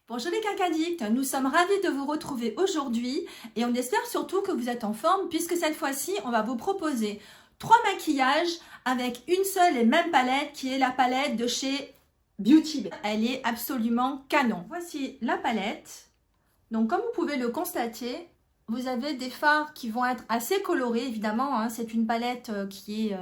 Bonjour les quinquaddicts, nous sommes ravis de vous retrouver aujourd'hui et on espère surtout que vous êtes en forme puisque cette fois-ci on va vous proposer 3 maquillages avec une seule et même palette qui est la palette de chez Beauty Bay. Elle est absolument canon. Voici la palette. Donc comme vous pouvez le constater, vous avez des fards qui vont être assez colorés évidemment, hein. C'est une palette qui est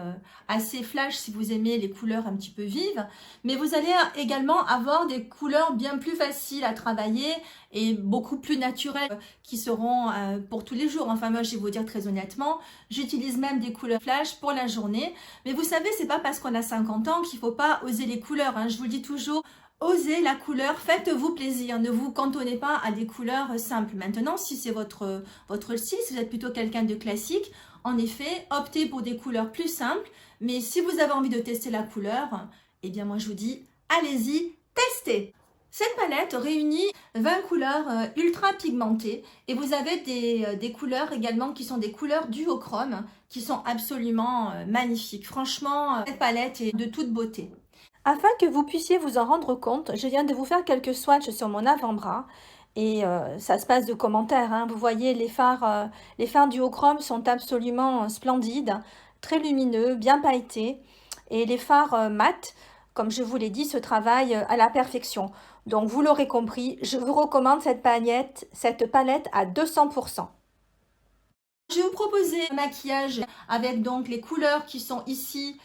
assez flash si vous aimez les couleurs un petit peu vives. Mais vous allez également avoir des couleurs bien plus faciles à travailler et beaucoup plus naturelles qui seront pour tous les jours. Enfin moi je vais vous dire très honnêtement, j'utilise même des couleurs flash pour la journée. Mais vous savez, c'est pas parce qu'on a 50 ans qu'il faut pas oser les couleurs, hein. Je vous le dis toujours. Osez la couleur, faites-vous plaisir, ne vous cantonnez pas à des couleurs simples. Maintenant, si c'est votre style, si vous êtes plutôt quelqu'un de classique, en effet, optez pour des couleurs plus simples. Mais si vous avez envie de tester la couleur, eh bien moi je vous dis, allez-y, testez. Cette palette réunit 20 couleurs ultra pigmentées et vous avez des couleurs également qui sont des couleurs duochrome qui sont absolument magnifiques. Franchement, cette palette est de toute beauté. Afin que vous puissiez vous en rendre compte, je viens de vous faire quelques swatchs sur mon avant-bras et ça se passe de commentaires, hein. Vous voyez, les fards duochrome sont absolument splendides, très lumineux, bien pailletés et les fards mat, comme je vous l'ai dit, se travaillent à la perfection. Donc vous l'aurez compris, je vous recommande cette palette à 200%. Je vais vous proposer un maquillage avec donc les couleurs qui sont ici.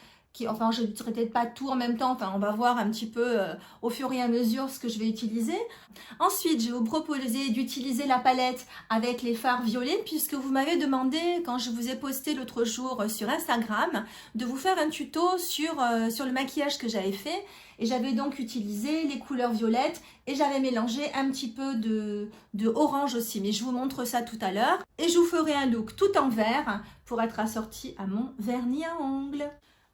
Enfin, je ne traite pas tout en même temps, enfin, on va voir un petit peu au fur et à mesure ce que je vais utiliser. Ensuite, je vais vous proposer d'utiliser la palette avec les fards violets, puisque vous m'avez demandé, quand je vous ai posté l'autre jour sur Instagram, de vous faire un tuto sur le maquillage que j'avais fait. Et j'avais donc utilisé les couleurs violettes et j'avais mélangé un petit peu de orange aussi, mais je vous montre ça tout à l'heure. Et je vous ferai un look tout en vert pour être assorti à mon vernis à ongles.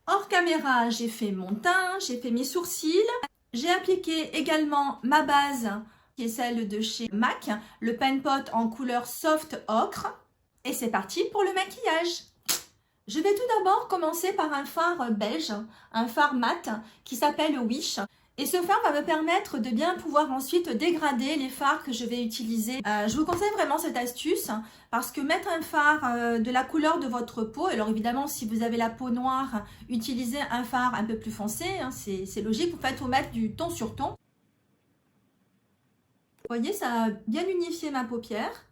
Hors caméra, j'ai fait mon teint, j'ai fait mes sourcils. J'ai appliqué également ma base, qui est celle de chez MAC, le Pen Pot en couleur soft ocre. Et c'est parti pour le maquillage. Je vais tout d'abord commencer par un fard beige, un fard mat qui s'appelle Wish. Et ce fard va me permettre de bien pouvoir ensuite dégrader les fards que je vais utiliser. Je vous conseille vraiment cette astuce parce que mettre un fard de la couleur de votre peau, alors évidemment si vous avez la peau noire, utilisez un fard un peu plus foncé, hein, c'est logique, vous faites mettre du ton sur ton. Vous voyez, ça a bien unifié ma paupière.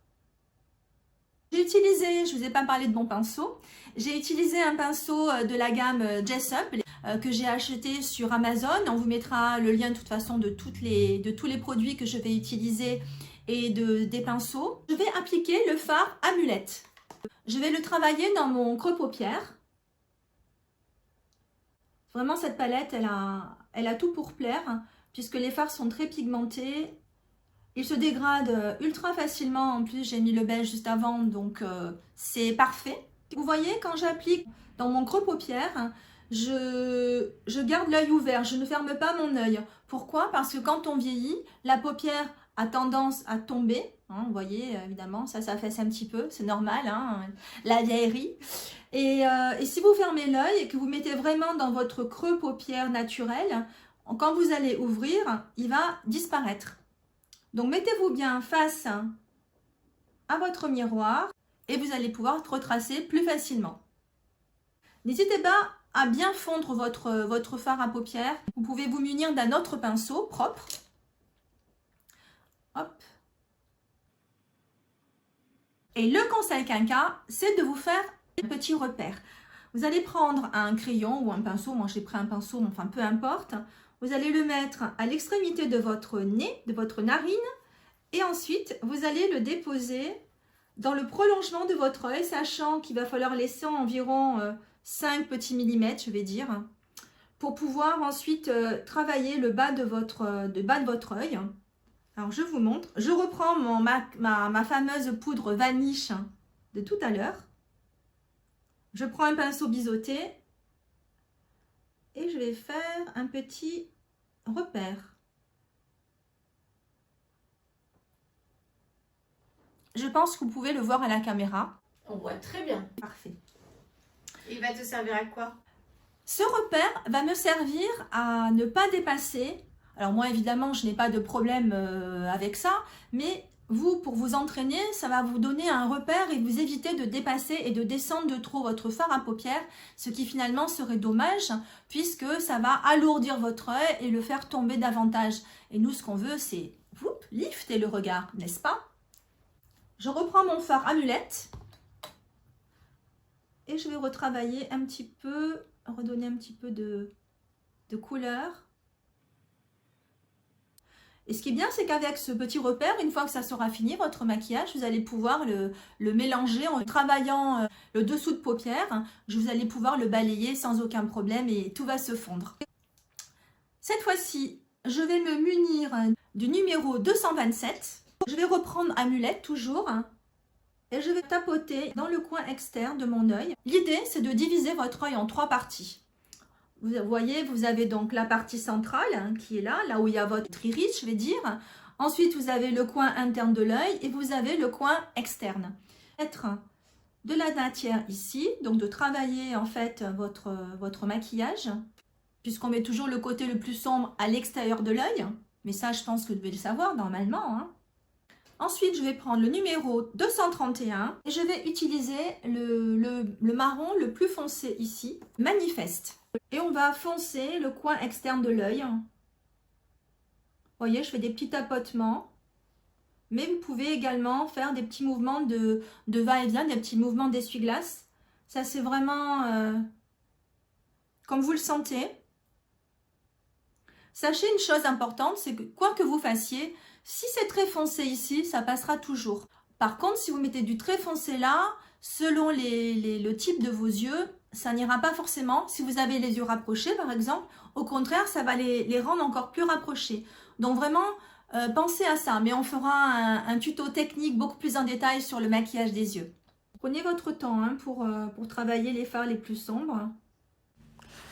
J'ai utilisé, je ne vous ai pas parlé de mon pinceau, j'ai utilisé un pinceau de la gamme Jessup que j'ai acheté sur Amazon. On vous mettra le lien de toute façon de tous les produits que je vais utiliser et des pinceaux. Je vais appliquer le fard Amulette. Je vais le travailler dans mon creux paupière. Vraiment cette palette, elle a tout pour plaire puisque les fards sont très pigmentés. Il se dégrade ultra facilement, en plus j'ai mis le beige juste avant, donc c'est parfait. Vous voyez, quand j'applique dans mon creux paupière, je garde l'œil ouvert, je ne ferme pas mon œil. Pourquoi? Parce que quand on vieillit, la paupière a tendance à tomber. Hein, vous voyez, évidemment, ça s'affaisse un petit peu, c'est normal, hein, la vieillerie. Et si vous fermez l'œil et que vous mettez vraiment dans votre creux paupière naturel, quand vous allez ouvrir, il va disparaître. Donc, mettez-vous bien face à votre miroir et vous allez pouvoir retracer plus facilement. N'hésitez pas à bien fondre votre fard à paupières. Vous pouvez vous munir d'un autre pinceau propre. Hop. Et le conseil quinca, c'est de vous faire un petit repère. Vous allez prendre un crayon ou un pinceau. Moi, j'ai pris un pinceau, mais enfin, peu importe. Vous allez le mettre à l'extrémité de votre nez, de votre narine. Et ensuite, vous allez le déposer dans le prolongement de votre œil, sachant qu'il va falloir laisser environ 5 petits millimètres, je vais dire, pour pouvoir ensuite travailler le bas de votre œil. Alors, je vous montre. Je reprends ma fameuse poudre vaniche de tout à l'heure. Je prends un pinceau biseauté et je vais faire un petit repère. Je pense que vous pouvez le voir à la caméra. On voit très bien. Parfait. Il va te servir à quoi? Ce repère va me servir à ne pas dépasser Alors moi, évidemment, je n'ai pas de problème avec ça, mais vous, pour vous entraîner, ça va vous donner un repère et vous éviter de dépasser et de descendre de trop votre fard à paupières, ce qui finalement serait dommage, puisque ça va alourdir votre œil et le faire tomber davantage. Et nous, ce qu'on veut, c'est lifter le regard, n'est-ce pas? Je reprends mon fard amulette et je vais retravailler un petit peu, redonner un petit peu de couleur. Et ce qui est bien, c'est qu'avec ce petit repère, une fois que ça sera fini, votre maquillage, vous allez pouvoir le mélanger en travaillant le dessous de paupières. Vous allez pouvoir le balayer sans aucun problème et tout va se fondre. Cette fois-ci, je vais me munir du numéro 227. Je vais reprendre amulette toujours et je vais tapoter dans le coin externe de mon œil. L'idée, c'est de diviser votre œil en 3 parties. Vous voyez, vous avez donc la partie centrale qui est là où il y a votre iris, je vais dire. Ensuite, vous avez le coin interne de l'œil et vous avez le coin externe. Mettre de la matière ici, donc de travailler en fait votre maquillage, puisqu'on met toujours le côté le plus sombre à l'extérieur de l'œil. Mais ça, je pense que vous devez le savoir normalement. Ensuite, je vais prendre le numéro 231 et je vais utiliser le marron le plus foncé ici, Manifeste. Et on va foncer le coin externe de l'œil. Vous voyez, je fais des petits tapotements. Mais vous pouvez également faire des petits mouvements de va-et-vient, des petits mouvements d'essuie-glace. Ça, c'est vraiment comme vous le sentez. Sachez une chose importante, c'est que quoi que vous fassiez, si c'est très foncé ici, ça passera toujours. Par contre, si vous mettez du très foncé là, selon le type de vos yeux, ça n'ira pas forcément. Si vous avez les yeux rapprochés, par exemple, au contraire, ça va les rendre encore plus rapprochés. Donc vraiment, pensez à ça. Mais on fera un tuto technique beaucoup plus en détail sur le maquillage des yeux. Prenez votre temps pour travailler les fards les plus sombres.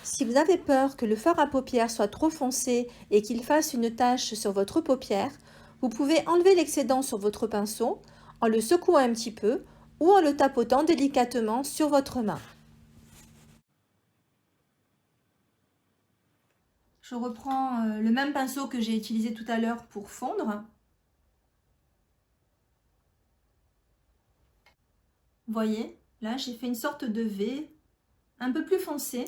Si vous avez peur que le fard à paupières soit trop foncé et qu'il fasse une tache sur votre paupière, vous pouvez enlever l'excédent sur votre pinceau en le secouant un petit peu ou en le tapotant délicatement sur votre main. Je reprends le même pinceau que j'ai utilisé tout à l'heure pour fondre. Vous voyez, là j'ai fait une sorte de V un peu plus foncé.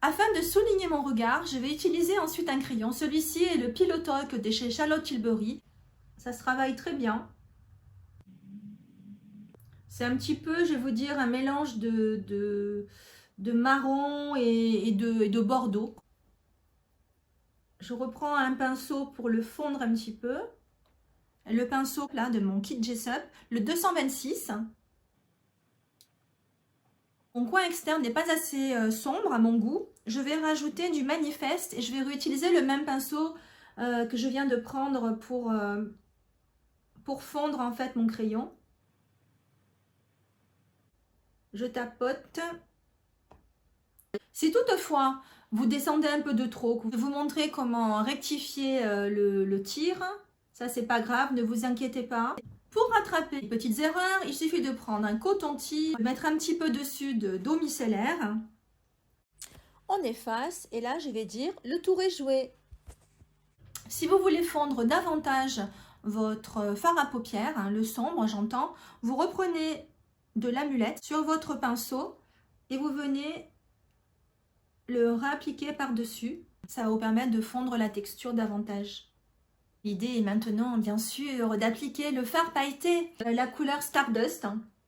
Afin de souligner mon regard, je vais utiliser ensuite un crayon. Celui-ci est le Pillow Talk de chez Charlotte Tilbury. Ça se travaille très bien. C'est un petit peu, je vais vous dire, un mélange de marron et de bordeaux. Je reprends un pinceau pour le fondre un petit peu. Le pinceau là de mon kit Jessup, le 226. Mon coin externe n'est pas assez sombre à mon goût. Je vais rajouter du Manifeste et je vais réutiliser le même pinceau que je viens de prendre pour fondre en fait mon crayon. Je tapote. Si toutefois vous descendez un peu de trop, je vais vous montrer comment rectifier le tir. Ça, c'est pas grave, ne vous inquiétez pas. Pour rattraper les petites erreurs, il suffit de prendre un coton-tige, mettre un petit peu dessus d'eau micellaire. On efface et là, je vais dire le tour est joué. Si vous voulez fondre davantage votre fard à paupières, le sombre, j'entends, vous reprenez de l'amulette sur votre pinceau et vous venez le réappliquer par-dessus. Ça va vous permettre de fondre la texture davantage. L'idée est maintenant, bien sûr, d'appliquer le fard pailleté, la couleur Stardust,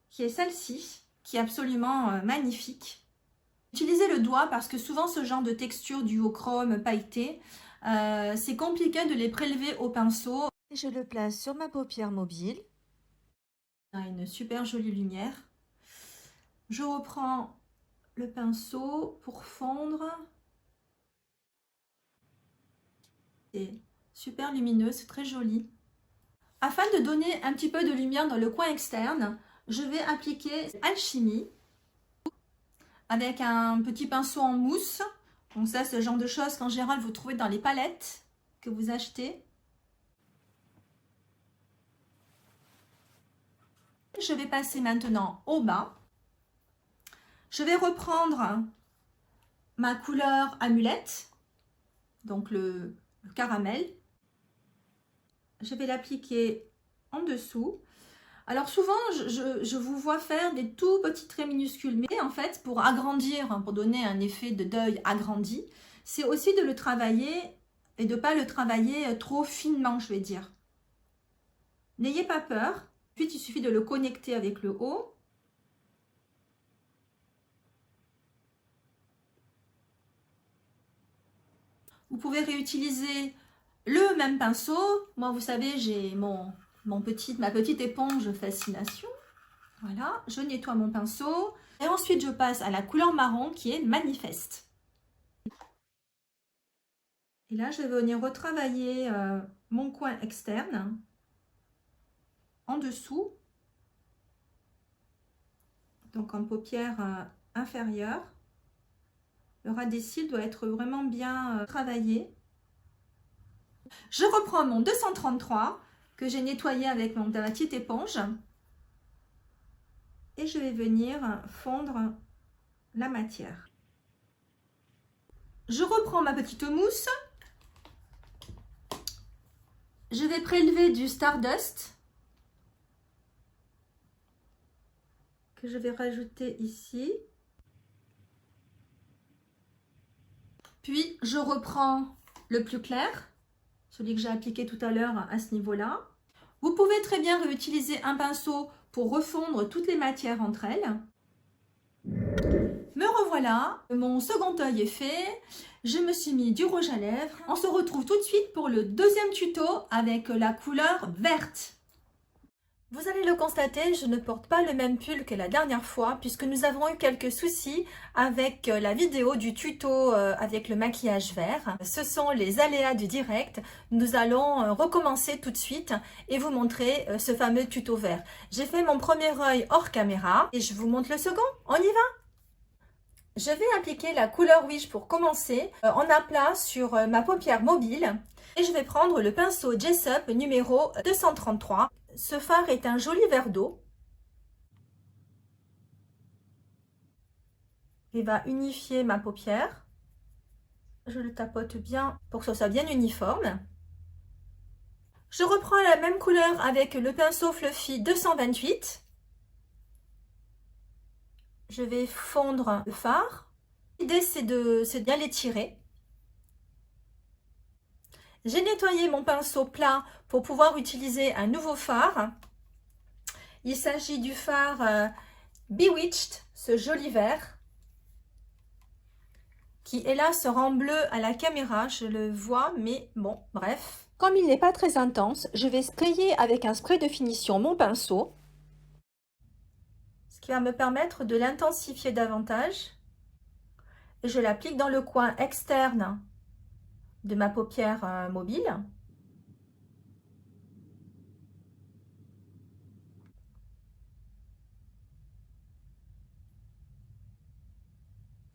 qui est celle-ci, qui est absolument magnifique. Utilisez le doigt parce que souvent ce genre de texture duochrome pailleté, c'est compliqué de les prélever au pinceau. Je le place sur ma paupière mobile. On a une super jolie lumière. Je reprends le pinceau pour fondre. C'est super lumineux, c'est très joli. Afin de donner un petit peu de lumière dans le coin externe, je vais appliquer Alchimie avec un petit pinceau en mousse. Donc ça, c'est le genre de choses qu'en général vous trouvez dans les palettes que vous achetez. Je vais passer maintenant au bas. Je vais reprendre ma couleur Amulette. donc le caramel. Je vais l'appliquer en dessous. Alors souvent, je vous vois faire des tout petits traits minuscules, mais en fait, pour agrandir, pour donner un effet de deuil agrandi, c'est aussi de le travailler et de ne pas le travailler trop finement, je vais dire. N'ayez pas peur. Ensuite, il suffit de le connecter avec le haut. Vous pouvez réutiliser le même pinceau. Moi, vous savez, j'ai ma petite éponge Fascination. Voilà, je nettoie mon pinceau. Et ensuite, je passe à la couleur marron qui est Manifeste. Et là, je vais venir retravailler mon coin externe en dessous. Donc en paupière inférieure. Le ras des cils doit être vraiment bien travaillé. Je reprends mon 233 que j'ai nettoyé avec ma petite éponge. Et je vais venir fondre la matière. Je reprends ma petite mousse. Je vais prélever du Stardust que je vais rajouter ici. Puis, je reprends le plus clair, celui que j'ai appliqué tout à l'heure à ce niveau-là. Vous pouvez très bien réutiliser un pinceau pour refondre toutes les matières entre elles. Me revoilà, mon second œil est fait. Je me suis mis du rouge à lèvres. On se retrouve tout de suite pour le deuxième tuto avec la couleur verte. Vous allez le constater, je ne porte pas le même pull que la dernière fois puisque nous avons eu quelques soucis avec la vidéo du tuto avec le maquillage vert. Ce sont les aléas du direct. Nous allons recommencer tout de suite et vous montrer ce fameux tuto vert. J'ai fait mon premier œil hors caméra et je vous montre le second. On y va? Je vais appliquer la couleur Wish pour commencer en aplat sur ma paupière mobile et je vais prendre le pinceau Jessup numéro 233. Ce fard est un joli vert d'eau. Il va unifier ma paupière. Je le tapote bien pour que ce soit bien uniforme. Je reprends la même couleur avec le pinceau Fluffy 228. Je vais fondre le fard. L'idée, c'est de bien l'étirer. J'ai nettoyé mon pinceau plat pour pouvoir utiliser un nouveau fard. Il s'agit du fard Bewitched, ce joli vert, qui hélas rend bleu à la caméra, je le vois, mais bon, bref. Comme il n'est pas très intense, je vais sprayer avec un spray de finition mon pinceau. Ce qui va me permettre de l'intensifier davantage. Et je l'applique dans le coin externe de ma paupière mobile.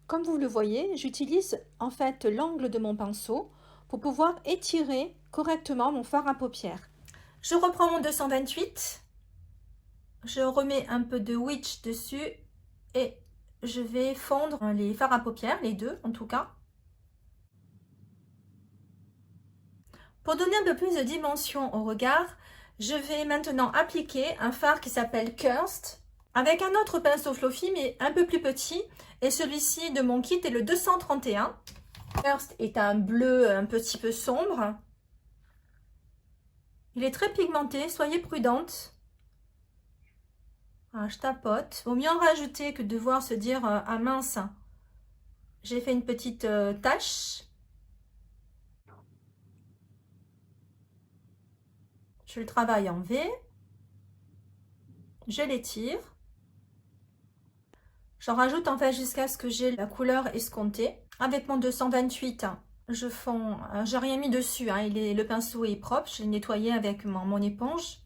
Comme vous le voyez, j'utilise en fait l'angle de mon pinceau pour pouvoir étirer correctement mon fard à paupières. Je reprends mon 228. Je remets un peu de Witch dessus et je vais fondre les fards à paupières, les deux en tout cas. Pour donner un peu plus de dimension au regard, je vais maintenant appliquer un fard qui s'appelle Cursed avec un autre pinceau Fluffy mais un peu plus petit et celui-ci de mon kit est le 231. Cursed est un bleu un petit peu sombre. Il est très pigmenté, soyez prudente. Voilà, je tapote. Vaut mieux en rajouter que de devoir se dire ah mince, j'ai fait une petite tache. Je le travaille en V, je l'étire, j'en rajoute en fait jusqu'à ce que j'ai la couleur escomptée. Avec mon 228, je fonds, j'ai rien mis dessus, hein, le pinceau est propre, je l'ai nettoyé avec mon éponge.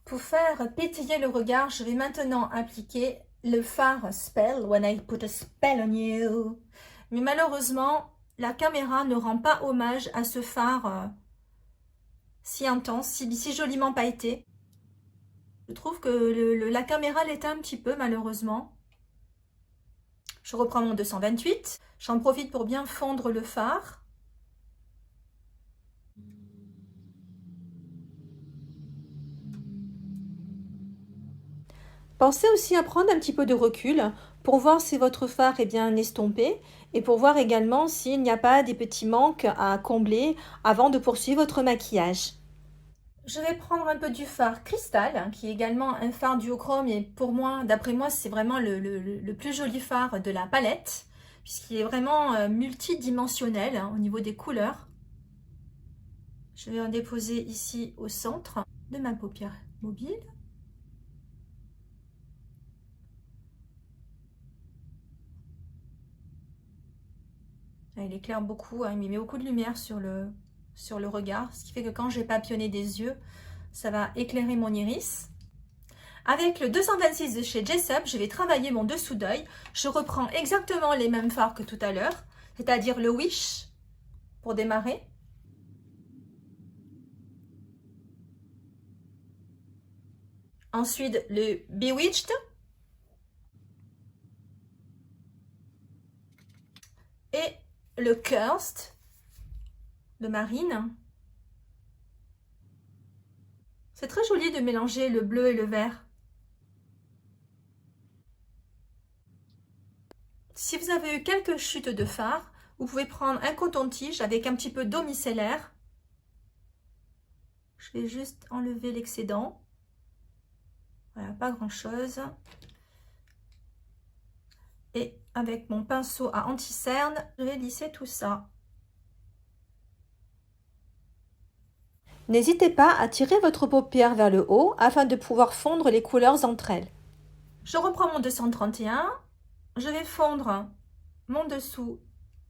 Pour faire pétiller le regard, je vais maintenant appliquer le fard Spell, When I Put a Spell on You. Mais malheureusement, la caméra ne rend pas hommage à ce fard si intense, si joliment pailleté. Je trouve que la caméra l'éteint un petit peu malheureusement. Je reprends mon 228. J'en profite pour bien fondre le fard. Pensez aussi à prendre un petit peu de recul pour voir si votre fard est bien estompé et pour voir également s'il n'y a pas des petits manques à combler avant de poursuivre votre maquillage. Je vais prendre un peu du fard cristal, qui est également un fard duochrome et pour moi, d'après moi, c'est vraiment le plus joli fard de la palette puisqu'il est vraiment multidimensionnel au niveau des couleurs. Je vais en déposer ici au centre de ma paupière mobile. Il éclaire beaucoup, il met beaucoup de lumière sur le regard, ce qui fait que quand je vais papillonner des yeux, ça va éclairer mon iris. Avec le 226 de chez Jessup, je vais travailler mon dessous d'œil. Je reprends exactement les mêmes fards que tout à l'heure, c'est-à-dire le Wish pour démarrer. Ensuite, le Bewitched. Et le Cursed de Marine. C'est très joli de mélanger le bleu et le vert. Si vous avez eu quelques chutes de fard, vous pouvez prendre un coton-tige avec un petit peu d'eau micellaire. Je vais juste enlever l'excédent. Voilà, pas grand-chose. Et avec mon pinceau à anti-cerne, je vais lisser tout ça. N'hésitez pas à tirer votre paupière vers le haut afin de pouvoir fondre les couleurs entre elles. Je reprends mon 231. Je vais fondre mon dessous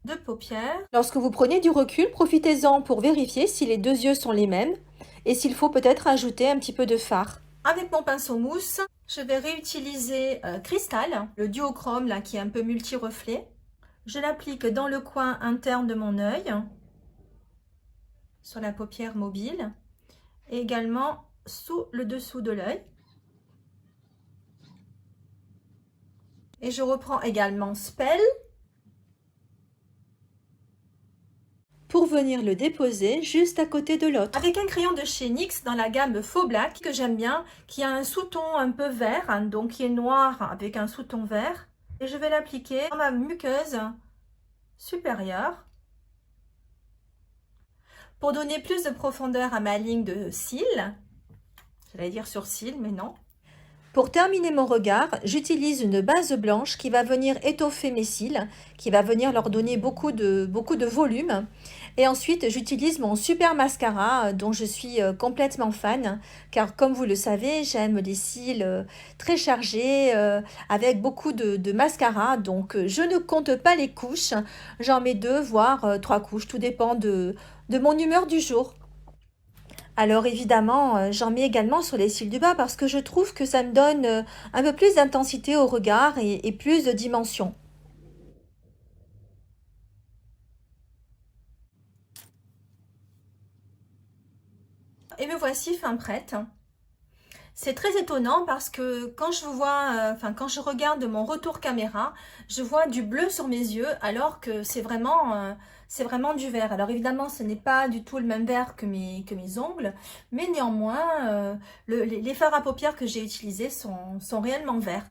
de paupière. Lorsque vous prenez du recul, profitez-en pour vérifier si les deux yeux sont les mêmes et s'il faut peut-être ajouter un petit peu de fard. Avec mon pinceau mousse, je vais réutiliser Cristal, le duochrome là qui est un peu multi-reflet. Je l'applique dans le coin interne de mon œil, sur la paupière mobile, et également sous le dessous de l'œil. Et je reprends également Spell pour venir le déposer juste à côté de l'autre. avec un crayon de chez NYX dans la gamme Faux Black que j'aime bien, qui a un sous-ton un peu vert, hein, donc qui est noir avec un sous-ton vert. Et je vais l'appliquer dans ma muqueuse supérieure pour donner plus de profondeur à ma ligne de cils. J'allais dire sourcils, mais non. Pour terminer mon regard, j'utilise une base blanche qui va venir étoffer mes cils, qui va venir leur donner beaucoup de volume. Et ensuite, j'utilise mon super mascara dont je suis complètement fan, car comme vous le savez, j'aime les cils très chargés, avec beaucoup de mascara. Donc, je ne compte pas les couches, j'en mets 2, voire 3 couches, tout dépend de mon humeur du jour. Alors évidemment, j'en mets également sur les cils du bas parce que je trouve que ça me donne un peu plus d'intensité au regard et plus de dimension. Et me voici fin prête. C'est très étonnant parce que quand je vois, quand je regarde mon retour caméra, je vois du bleu sur mes yeux alors que c'est vraiment du vert. Alors évidemment, ce n'est pas du tout le même vert que mes ongles, mais néanmoins, les fards à paupières que j'ai utilisés sont réellement verts.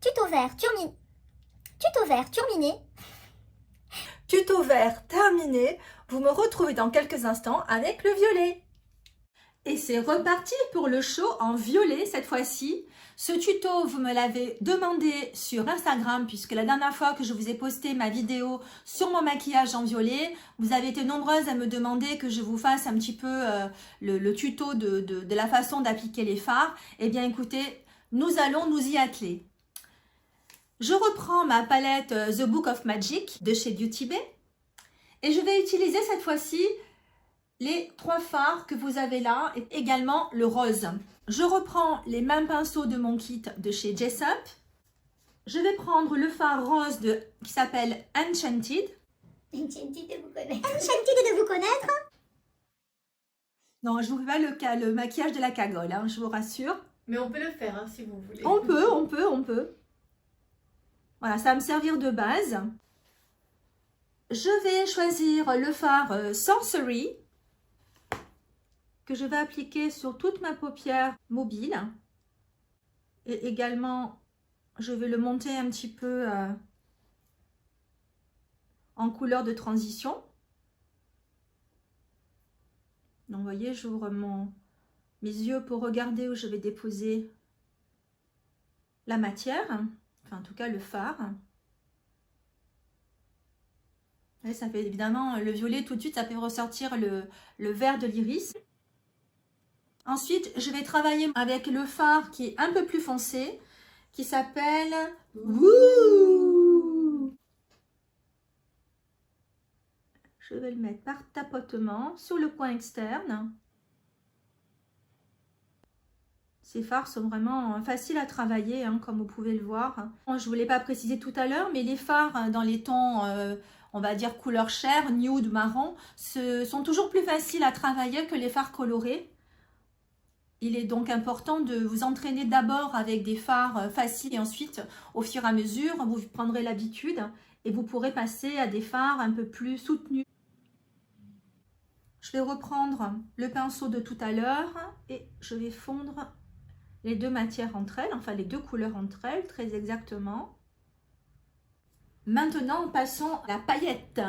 Tuto vert, terminé. Tuto vert terminé. Vous me retrouvez dans quelques instants avec le violet. Et c'est reparti pour le show en violet cette fois-ci. Ce tuto, vous me l'avez demandé sur Instagram puisque la dernière fois que je vous ai posté ma vidéo sur mon maquillage en violet, vous avez été nombreuses à me demander que je vous fasse un petit peu le tuto de la façon d'appliquer les fards. Eh bien écoutez, nous allons nous y atteler. Je reprends ma palette The Book of Magic de chez Beauty Bay et je vais utiliser cette fois-ci les 3 fards que vous avez là et également le rose. Je reprends les mêmes pinceaux de mon kit de chez Jessup. Je vais prendre le fard rose qui s'appelle Enchanted. Enchanted de vous connaître. Non, je ne vous fais pas le maquillage de la cagole, hein, je vous rassure. Mais on peut le faire si vous voulez. On peut. Voilà, ça va me servir de base. Je vais choisir le fard Sorcery que je vais appliquer sur toute ma paupière mobile. Et également, je vais le monter un petit peu en couleur de transition. Donc, vous voyez, j'ouvre mes yeux pour regarder où je vais déposer la matière, enfin en tout cas le fard. Et ça fait évidemment le violet tout de suite, ça fait ressortir le vert de l'iris. Ensuite, je vais travailler avec le fard qui est un peu plus foncé, qui s'appelle Woo. Je vais le mettre par tapotement sur le coin externe. Ces fards sont vraiment faciles à travailler, hein, comme vous pouvez le voir. Je ne vous l'ai pas précisé tout à l'heure, mais les fards dans les tons, on va dire couleur chair, nude, marron, sont toujours plus faciles à travailler que les fards colorés. Il est donc important de vous entraîner d'abord avec des fards faciles et ensuite, au fur et à mesure, vous prendrez l'habitude et vous pourrez passer à des fards un peu plus soutenus. Je vais reprendre le pinceau de tout à l'heure et je vais fondre les deux matières entre elles, enfin les deux couleurs entre elles, très exactement. Maintenant, passons à la paillette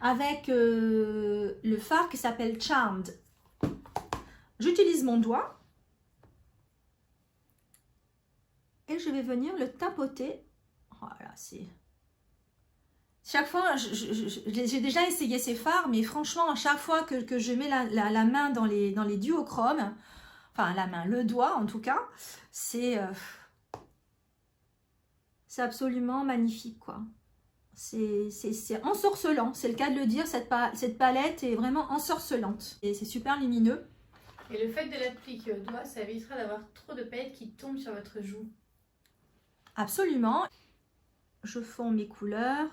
avec le fard qui s'appelle Charmed. J'utilise mon doigt et je vais venir le tapoter. Voilà, c'est... Chaque fois, j'ai déjà essayé ces fards, mais franchement, à chaque fois que je mets la main dans les duochromes, enfin la main, le doigt en tout cas, c'est absolument magnifique, quoi. C'est ensorcelant, c'est le cas de le dire, cette palette est vraiment ensorcelante. Et c'est super lumineux. Et le fait de l'appliquer au doigt, ça évitera d'avoir trop de paillettes qui tombent sur votre joue. Absolument. Je fonds mes couleurs.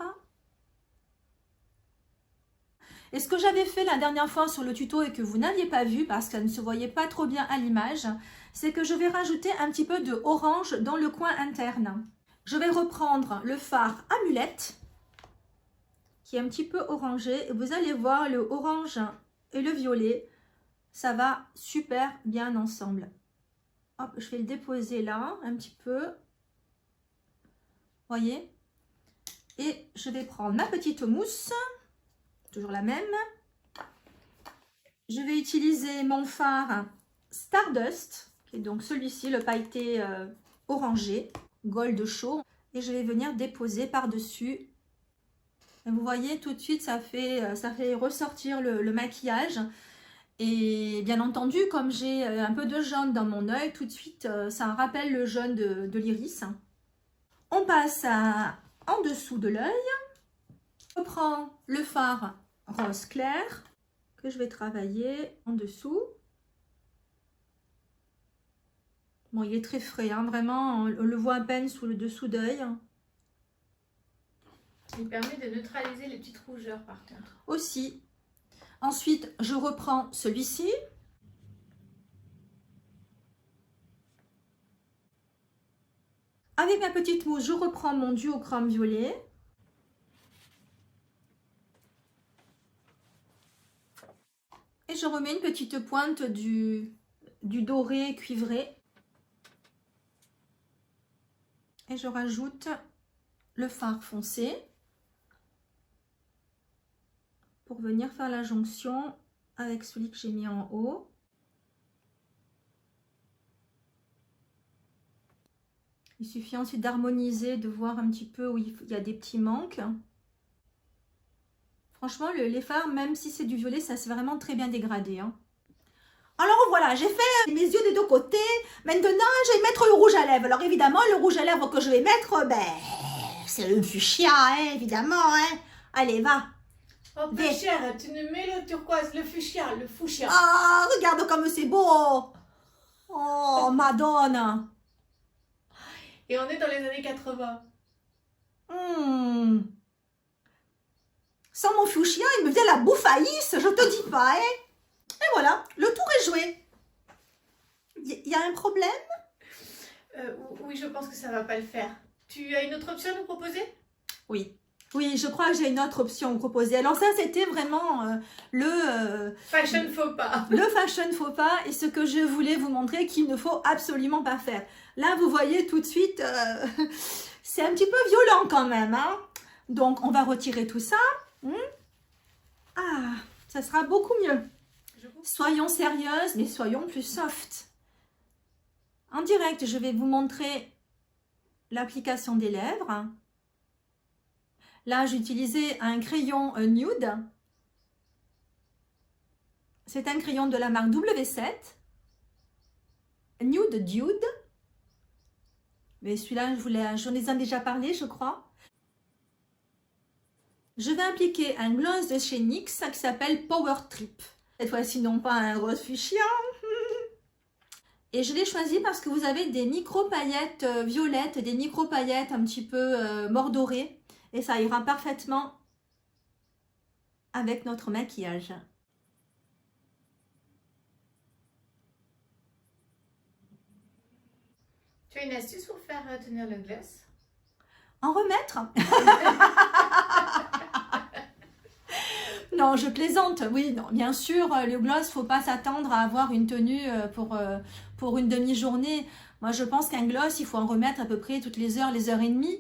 Et ce que j'avais fait la dernière fois sur le tuto et que vous n'aviez pas vu parce que ça ne se voyait pas trop bien à l'image, c'est que je vais rajouter un petit peu de orange dans le coin interne. Je vais reprendre le fard Amulette qui est un petit peu orangé et vous allez voir le orange et le violet, ça va super bien ensemble. Hop, je vais le déposer là un petit peu. Voyez, et je vais prendre ma petite mousse, toujours la même. Je vais utiliser mon fard Stardust, qui est donc celui-ci, le pailleté orangé, gold chaud, et je vais venir déposer par-dessus. Vous voyez, tout de suite, ça fait ressortir le maquillage. Et bien entendu, comme j'ai un peu de jaune dans mon œil, tout de suite, ça rappelle le jaune de l'iris. On passe en dessous de l'œil. Je prends le fard rose clair que je vais travailler en dessous. Bon, il est très frais, hein, vraiment, on le voit à peine sous le dessous d'œil. Il permet de neutraliser les petites rougeurs par contre. Aussi. Ensuite, je reprends celui-ci. Avec ma petite mousse, je reprends mon duochrome violet. Et je remets une petite pointe du doré cuivré. Et je rajoute le fard foncé pour venir faire la jonction avec celui que j'ai mis en haut. Il suffit ensuite d'harmoniser, de voir un petit peu où il y a des petits manques. Franchement, les fards, même si c'est du violet, ça c'est vraiment très bien dégradé, hein. Alors voilà, j'ai fait mes yeux des deux côtés. Maintenant, je vais mettre le rouge à lèvres. Alors évidemment, le rouge à lèvres que je vais mettre, ben, c'est le fuchsia, hein, évidemment. Hein. Allez, va. Oh, peu cher, tu ne mets le turquoise, le fuchsia, le fuchsia. Ah, regarde comme c'est beau. Oh, Madonna. Et on est dans les années 80. Sans mon fuchsia, il me vient la bouffaïsse, je te dis pas, hein. Et voilà, le tour est joué. Il y a un problème? Oui, je pense que ça va pas le faire. Tu as une autre option à nous proposer? Oui. Oui, je crois que j'ai une autre option à vous proposer. Alors ça, c'était vraiment Fashion faux pas. le fashion faux pas et ce que je voulais vous montrer qu'il ne faut absolument pas faire. Là, vous voyez tout de suite, c'est un petit peu violent quand même. Hein. Donc, on va retirer tout ça. Ah, ça sera beaucoup mieux. Soyons sérieuses, mais soyons plus soft. En direct, je vais vous montrer l'application des lèvres. Là, j'ai utilisé un crayon nude. C'est un crayon de la marque W7. Nude Dude. Mais celui-là, j'en ai déjà parlé, je crois. Je vais appliquer un gloss de chez NYX qui s'appelle Power Trip. Cette fois-ci, non pas un rose fuchsia. Et je l'ai choisi parce que vous avez des micro-paillettes violettes, des micro-paillettes un petit peu mordorées. Et ça ira parfaitement avec notre maquillage. Tu as une astuce pour faire tenir le gloss? En remettre? Non, je plaisante. Oui, non, bien sûr, le gloss, faut pas s'attendre à avoir une tenue pour une demi-journée. Moi, je pense qu'un gloss, il faut en remettre à peu près toutes les heures et demie.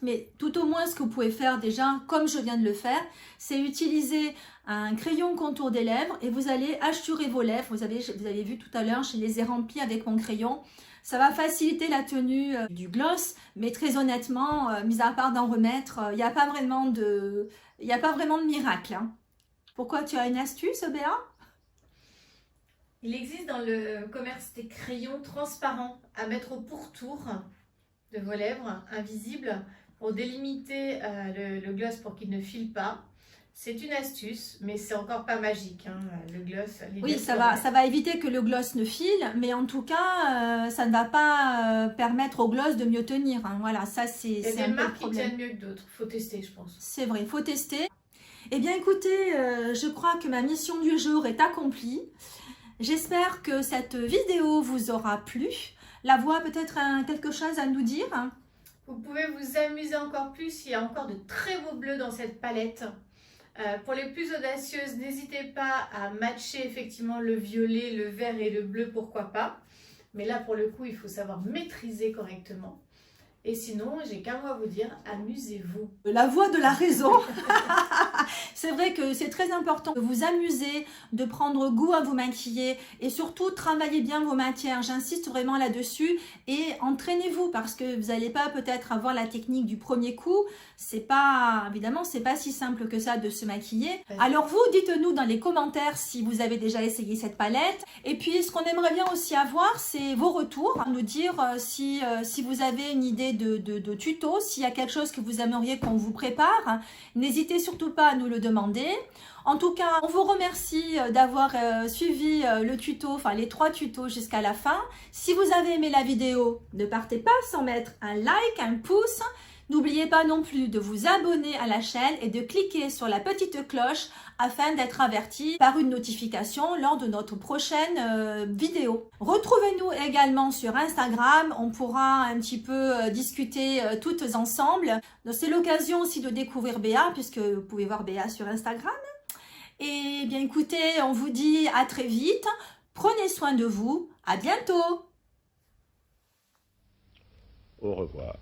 Mais tout au moins, ce que vous pouvez faire déjà, comme je viens de le faire, c'est utiliser un crayon contour des lèvres et vous allez hachurer vos lèvres. Vous avez vu tout à l'heure, je les ai remplies avec mon crayon. Ça va faciliter la tenue du gloss, mais très honnêtement, mis à part d'en remettre, il n'y a pas vraiment de miracle. Hein. Pourquoi, tu as une astuce, Béa? Il existe dans le commerce des crayons transparents à mettre au pourtour de vos lèvres, invisibles, pour délimiter le gloss pour qu'il ne file pas. C'est une astuce, mais c'est encore pas magique, hein, le gloss. Oui, ça va éviter que le gloss ne file, mais en tout cas, ça ne va pas permettre au gloss de mieux tenir. Hein. Voilà, ça c'est un peu le problème. Il y a des marques qui tiennent mieux que d'autres, faut tester, je pense. C'est vrai, il faut tester. Eh bien écoutez, je crois que ma mission du jour est accomplie. J'espère que cette vidéo vous aura plu. La voix peut-être quelque chose à nous dire? Vous pouvez vous amuser encore plus, il y a encore de très beaux bleus dans cette palette. Pour les plus audacieuses, n'hésitez pas à matcher effectivement le violet, le vert et le bleu, pourquoi pas. Mais là, pour le coup, il faut savoir maîtriser correctement. Et sinon, j'ai qu'un mot à vous dire, amusez-vous. La voix de la raison. C'est vrai que c'est très important de vous amuser, de prendre goût à vous maquiller et surtout travailler bien vos matières. J'insiste vraiment là-dessus et entraînez-vous parce que vous n'allez pas peut-être avoir la technique du premier coup. Évidemment, c'est pas si simple que ça de se maquiller. Alors vous, dites-nous dans les commentaires si vous avez déjà essayé cette palette. Et puis, ce qu'on aimerait bien aussi avoir, c'est vos retours. Nous dire si vous avez une idée de tuto, s'il y a quelque chose que vous aimeriez qu'on vous prépare. N'hésitez surtout pas à nous le demander. En tout cas, on vous remercie d'avoir suivi le tuto, enfin les 3 tutos jusqu'à la fin. Si vous avez aimé la vidéo, ne partez pas sans mettre un like, un pouce. N'oubliez pas non plus de vous abonner à la chaîne et de cliquer sur la petite cloche afin d'être averti par une notification lors de notre prochaine vidéo. Retrouvez-nous également sur Instagram, on pourra un petit peu discuter toutes ensemble. C'est l'occasion aussi de découvrir Béa puisque vous pouvez voir Béa sur Instagram. Et bien écoutez, on vous dit à très vite, prenez soin de vous, à bientôt. Au revoir.